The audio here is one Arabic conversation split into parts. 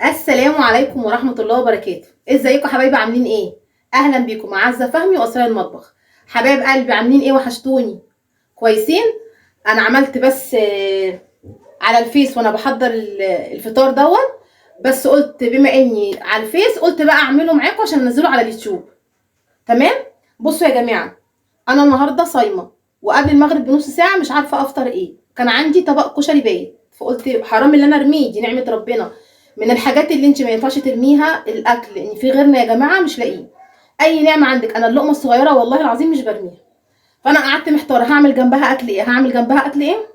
السلام عليكم ورحمة الله وبركاته. ازيكم حبايبي؟ عاملين ايه؟ اهلا بيكم. عزة فهمي واسرار المطبخ. حبايب قلبي عاملين ايه؟ وحشتوني. كويسين؟ انا عملت بس على الفيس وانا بحضر الفطار دوت. بس قلت بما اني على الفيس قلت بقى اعمله معاكم عشان انزله على اليوتيوب. تمام. بصوا يا جماعة، انا النهارده صايمة وقبل المغرب بنص ساعة مش عارفة افطر ايه. كان عندي طبق كشري بايت فقلت حرام اللي انا ارميه، دي نعمة ربنا. من الحاجات اللي انت ما ينفعش ترميها الاكل، لان في غيرنا يا جماعه مش لاقيه. اي نعمه عندك، انا اللقمه الصغيره والله العظيم مش برميها. فانا قعدت محتاره هعمل جنبها اكل ايه، هعمل جنبها اكل ايه.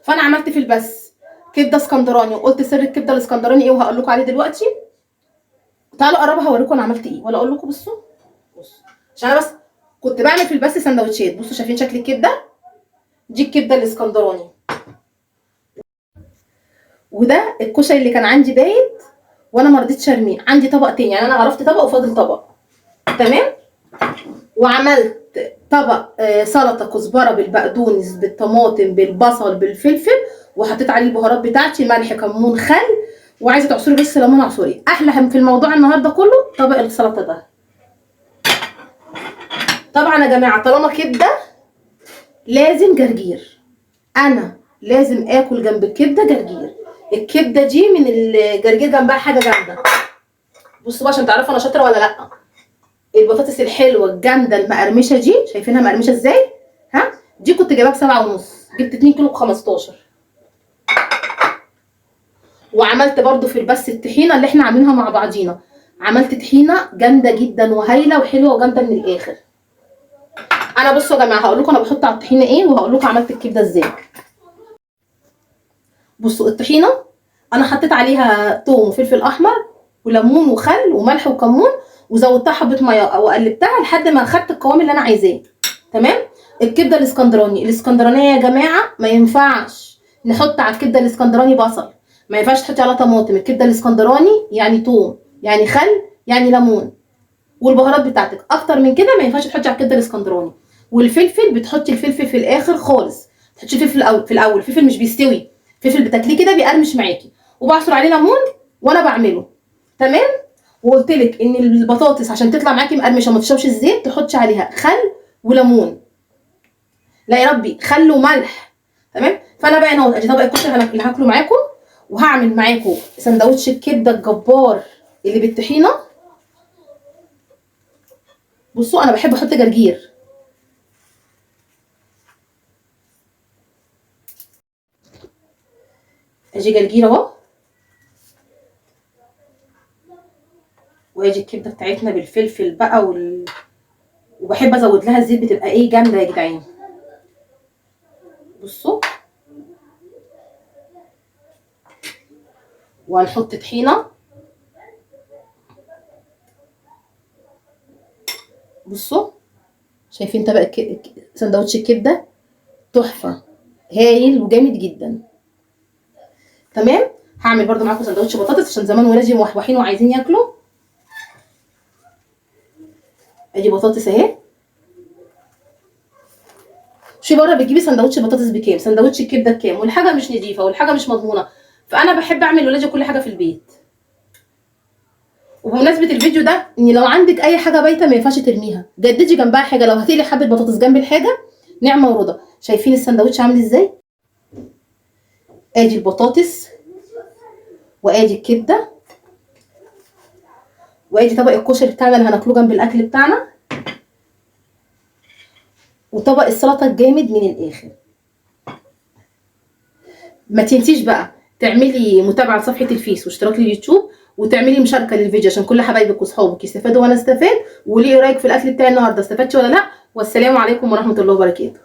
فانا عملت في البس كبده اسكندراني، وقلت سر الكبده الاسكندراني ايه وهقول لكم عليه دلوقتي. تعالوا قربها هوريكم انا عملت ايه ولا اقول لكم. بصوا عشان انا بس كنت بعمل في البس سندوتشات. بصوا شايفين شكل الكبده؟ دي الكبده الاسكندراني، وده الكشري اللي كان عندي بايت وانا ما رضيتش ارميه. عندي طبق تاني، يعني انا عرفت طبق وفاضل طبق. تمام. وعملت طبق سلطه كزبره بالبقدونس بالطماطم بالبصل بالفلفل، وحطيت عليه البهارات بتاعتي ملح كمون خل، وعايزه تعصري بس ليمون عصوري. احلى في الموضوع النهارده كله طبق السلطه ده. طبعا يا جماعه طالما كبده لازم جرجير، انا لازم اكل جنب الكبده جرجير. الكبده دي من الجرجير جنبها حاجه جامده. بصوا بقى عشان تعرفوا انا شاطره ولا لا. البطاطس الحلوه الجامده المقرمشه دي، شايفينها مقرمشه ازاي؟ ها، دي كنت جايباها ب7.5، جبت 2 كيلو ب15. وعملت برده في البس الطحينه اللي احنا عاملينها مع بعضينا. عملت طحينه جامده جدا وهايله وحلوه وجامده من الاخر. انا بصوا يا جماعه هقول لكم انا بحط على الطحينه ايه، وهقول لكم عملت الكبده ازاي. بصوا الطحينه انا حطيت عليها توم وفلفل احمر وليمون وخل وملح وكمون، وزودتها حبه ميه وقلبتها لحد ما اخدت القوام اللي انا عايزاه. تمام. الكبده الاسكندرانيه يا جماعه ما ينفعش نحط على الكبده الاسكندراني بصل، ما ينفعش تحطي عليها طماطم. الكبده الاسكندراني يعني توم يعني خل يعني ليمون، والبهارات بتاعتك. اكتر من كده ما ينفعش تحطي على الكبده الاسكندراني. والفلفل بتحطي الفلفل في الاخر خالص، تحطي الفلفل في الاول. الفلفل مش بيستوي، الفلفل بتاكليه كده بيقرمش معاكي. وبعصر عليه ليمون وانا بعمله. تمام. وقلت لك ان البطاطس عشان تطلع معاكي مقرمشه وما تشربش الزيت تحطي عليها خل وليمون. لا يا ربي، خل وملح. تمام. فانا بقى اهو ادي طبق الكشري اللي هاكله معاكم، وهعمل معاكم سندوتش الكبده الجبار اللي بالطحينه. بصوا انا بحب احط جرجير. اجي جرجير اهو، واجي الكبده بتاعتنا بالفلفل بقى وبحب ازود لها الزيت، بتبقى ايه جامده يا جدعان. بصوا وهنحط طحينه. بصوا شايفين طبق سندوتش الكبده؟ تحفه، هايل وجامد جدا. تمام. هعمل برده معاكم سندوتش بطاطس عشان زمان ولادي موحوحين وعايزين ياكلوا. ادي بطاطس اهي. شوفي بره بتجيبي سندوتش بطاطس بكام، سندوتش الكبده بكام، والحاجه مش نظيفه والحاجه مش مضمونه. فانا بحب اعمل لولادي كل حاجه في البيت. وبمناسبه الفيديو ده، ان لو عندك اي حاجه بايته ما ينفعش ترميها، جددي جنبها حاجه. لو هتقلي حبه بطاطس جنب الحاجه نعمه ورضا. شايفين السندوتش عامل ازاي؟ ادي البطاطس وادي الكبده وادي طبق الكشري بتاعنا اللي هناكله جنب الاكل بتاعنا، وطبق السلطه الجامد من الاخر. ما تنسيش بقى تعملي متابعه لصفحه الفيس واشتراك لليوتيوب، وتعملي مشاركه للفيديو عشان كل حبايبك واصحابك يستفادوا وانا استفاد. وليه رايك في الاكل بتاعي النهارده؟ استفدتي ولا لا؟ والسلام عليكم ورحمه الله وبركاته.